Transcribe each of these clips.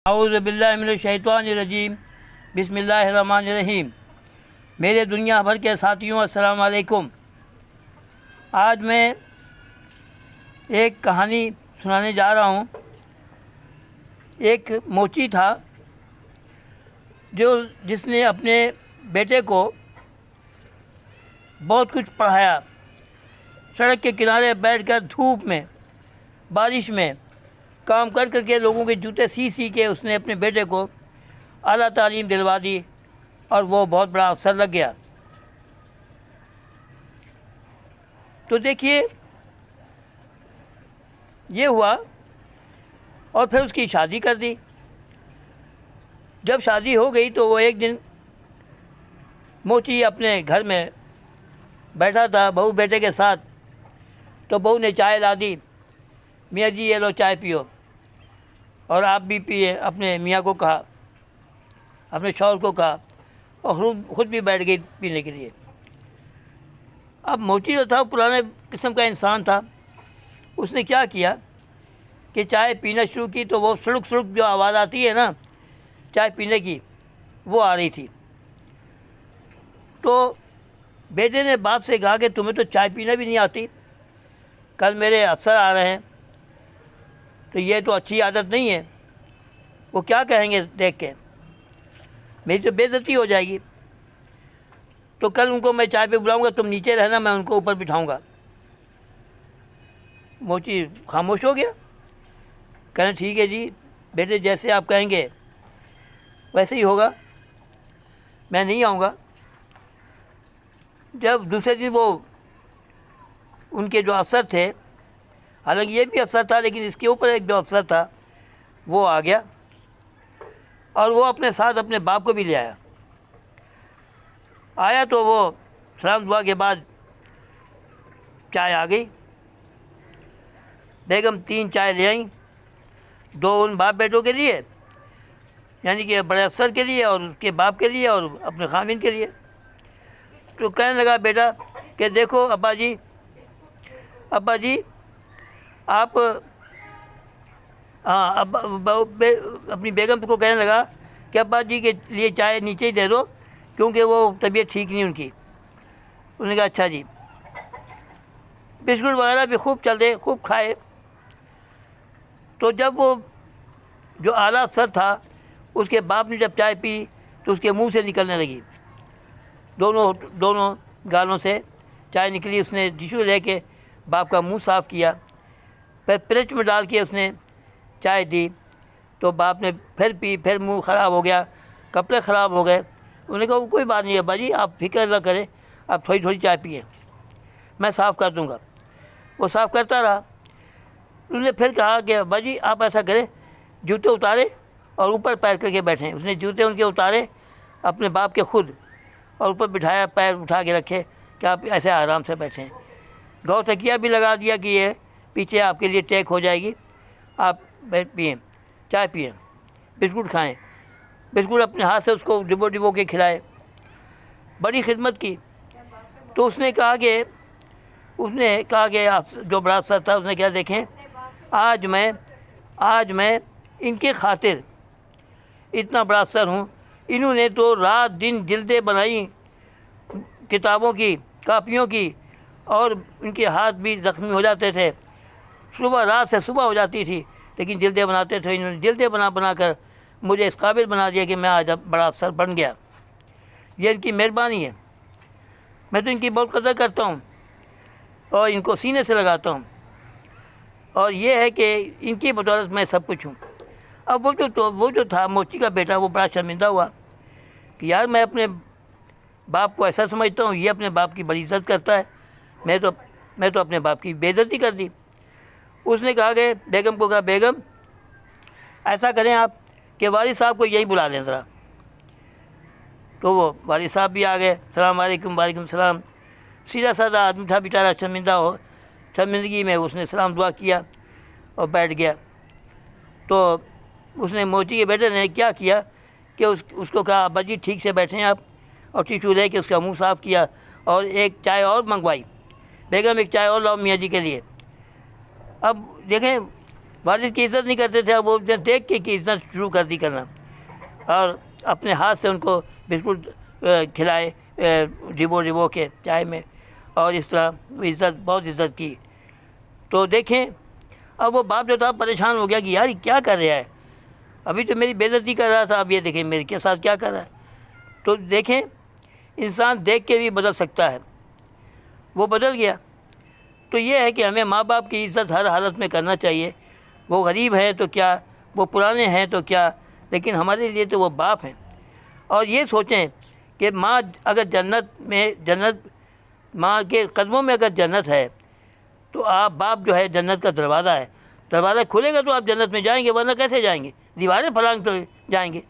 औज़ु बिल्लाहि मिनश शैतानिर रजीम बिस्मिल्लाहिर रहमानिर रहीम। मेरे दुनिया भर के साथियों, अस्सलाम वालेकुम। आज मैं एक कहानी सुनाने जा रहा हूँ। एक मोची था जिसने अपने बेटे को बहुत कुछ पढ़ाया। सड़क के किनारे बैठकर धूप में, बारिश में काम कर करके लोगों के जूते सी के उसने अपने बेटे को आला तालीम दिलवा दी और वो बहुत बड़ा अफसर लग गया। तो देखिए, ये हुआ और फिर उसकी शादी कर दी। जब शादी हो गई तो वो एक दिन मोची अपने घर में बैठा था बहू बेटे के साथ। तो बहू ने चाय ला दी। मियाँ जी ये लो चाय पियो, और आप भी पिए। अपने मियाँ को कहा, अपने शौहर को कहा, और ख़ुद भी बैठ गई पीने के लिए। अब मोची जो था पुराने किस्म का इंसान था। उसने क्या किया कि चाय पीना शुरू की तो वो सुलुक सुलुक जो आवाज़ आती है ना चाय पीने की, वो आ रही थी। तो बेटे ने बाप से कहा कि तुम्हें तो चाय पीना भी नहीं आती, कल मेरे अफसर आ रहे हैं, तो ये तो अच्छी आदत नहीं है। वो क्या कहेंगे देख के, मेरी तो बेइज्जती हो जाएगी। तो कल उनको मैं चाय पे बुलाऊंगा, तुम नीचे रहना, मैं उनको ऊपर बिठाऊंगा। मोची खामोश हो गया। कहना ठीक है जी बेटे, जैसे आप कहेंगे वैसे ही होगा, मैं नहीं आऊँगा। जब दूसरे दिन वो उनके जो अफसर थे, हालांकि ये भी अफसर था लेकिन इसके ऊपर एक जो अफसर था वो आ गया, और वो अपने साथ अपने बाप को भी ले आया। तो वो सलाम दुआ के बाद चाय आ गई। बेगम 3 चाय ले आई, 2 उन बाप बेटों के लिए, यानी कि बड़े अफसर के लिए, और उसके बाप के लिए, और अपने खामिन के लिए। तो कहने लगा बेटा कि देखो अब्बा जी आप, हाँ अपनी बेगम को कहने लगा कि अब्बा जी के लिए चाय नीचे ही दे दो, क्योंकि वो तबीयत ठीक नहीं उनकी। उन्होंने कहा अच्छा जी। बिस्कुट वगैरह भी खूब चलते, खूब खाए। तो जब वो जो आला अफसर था उसके बाप ने जब चाय पी तो उसके मुंह से निकलने लगी, दोनों गालों से चाय निकली। उसने टिश्यू लेके बाप का मुंह साफ़ किया, फिर प्लेट में डाल के उसने चाय दी। तो बाप ने फिर पी, फिर मुंह ख़राब हो गया, कपड़े ख़राब हो गए। उन्होंने कहा कोई बात नहीं है अब्बा जी, आप फिक्र न करें, आप थोड़ी थोड़ी चाय पिए, मैं साफ़ कर दूँगा। वो साफ़ करता रहा। उन्होंने फिर कहा कि अब्बा जी आप ऐसा करें, जूते उतारे और ऊपर पैर करके बैठें। उसने जूते उनके उतारे अपने बाप के खुद, और ऊपर बिठाया, पैर उठा के रखे कि आप ऐसे आराम से बैठें। गौ तकिया भी लगा दिया कि ये पीछे आपके लिए टेक हो जाएगी, आप पिए, चाय पिए, बिस्कुट खाएं। बिस्कुट अपने हाथ से उसको डिबो के खिलाए, बड़ी खिदमत की। तो उसने कहा कि जो बड़ा अफसर था उसने क्या, देखें आज मैं इनके खातिर इतना बड़ा अफसर हूँ। इन्होंने तो रात दिन जिल्दें बनाई किताबों की, कापियों की, और इनके हाथ भी ज़ख्मी हो जाते थे। रात से सुबह हो जाती थी, लेकिन जिल्दें बनाते थे। इन्होंने जिल्दें बना कर मुझे इस काबिल बना दिया कि मैं आज बड़ा अफसर बन गया। ये इनकी मेहरबानी है। मैं तो इनकी बहुत कदर करता हूँ और इनको सीने से लगाता हूँ, और ये है कि इनकी बदौलत मैं सब कुछ हूँ। अब वो जो था मोची का बेटा, वो बड़ा शर्मिंदा हुआ कि यार मैं अपने बाप को ऐसा समझता हूँ, ये अपने बाप की बड़ी इज़्ज़त करता है, मैं तो अपने बाप की बेइज्जती कर दी। उसने कहा कि बेगम को कहा, बेगम ऐसा करें आप कि वालिद साहब को यहीं बुला लें ज़रा। तो वो वालिद साहब भी आ गए। सलाम वालेकुम। वालेकुम सलाम। सीधा साधा आदमी था बेचारा, शर्मिंदगी में उसने सलाम दुआ किया और बैठ गया। तो उसने मोची के बेटे ने क्या किया कि उसको कहा अब्बा जी ठीक से बैठें आप, और टिश्यू ले के उसका मुँह साफ़ किया, और एक चाय और मंगवाई। बेगम एक चाय और लाओ मियाँ जी के लिए। अब देखें वालिद की इज़्ज़त नहीं करते थे, अब वो देख के कि इज़्ज़त शुरू कर दी करना, और अपने हाथ से उनको बिल्कुल खिलाए डिबो के चाय में, और इस तरह इज़्ज़त, बहुत इज़्ज़त की। तो देखें, अब वो बाप जो था परेशान हो गया कि यार क्या कर रहा है, अभी तो मेरी बेइज्जती कर रहा था, अब ये देखें मेरे के साथ क्या कर रहा है। तो देखें, इंसान देख के भी बदल सकता है, वो बदल गया। तो ये है कि हमें माँ बाप की इज़्ज़त हर हालत में करना चाहिए। वो गरीब हैं तो क्या, वो पुराने हैं तो क्या, लेकिन हमारे लिए तो वो बाप हैं। और ये सोचें कि माँ अगर जन्नत माँ के कदमों में अगर जन्नत है, तो आप बाप जो है जन्नत का दरवाज़ा है, दरवाज़ा खुलेगा तो आप जन्नत में जाएंगे, वरना कैसे जाएंगे, दीवारें फलांग तो जाएंगे,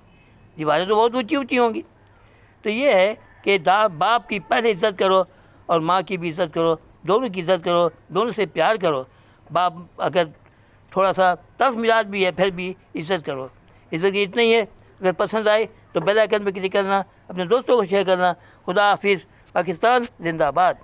दीवारें तो बहुत ऊंची ऊंची होंगी। तो ये है कि बाप की पहले इज़्ज़त करो और माँ की भी इज़्ज़त करो, दोनों की इज़्ज़त करो, दोनों से प्यार करो। बाप अगर थोड़ा सा तल्ख़ मिजाज भी है फिर भी इज़्ज़त करो। इज़्ज़त की इतना ही है, अगर पसंद आए तो बेल आइकन पर क्लिक करना, अपने दोस्तों को शेयर करना। खुदा हाफिज़। पाकिस्तान जिंदाबाद।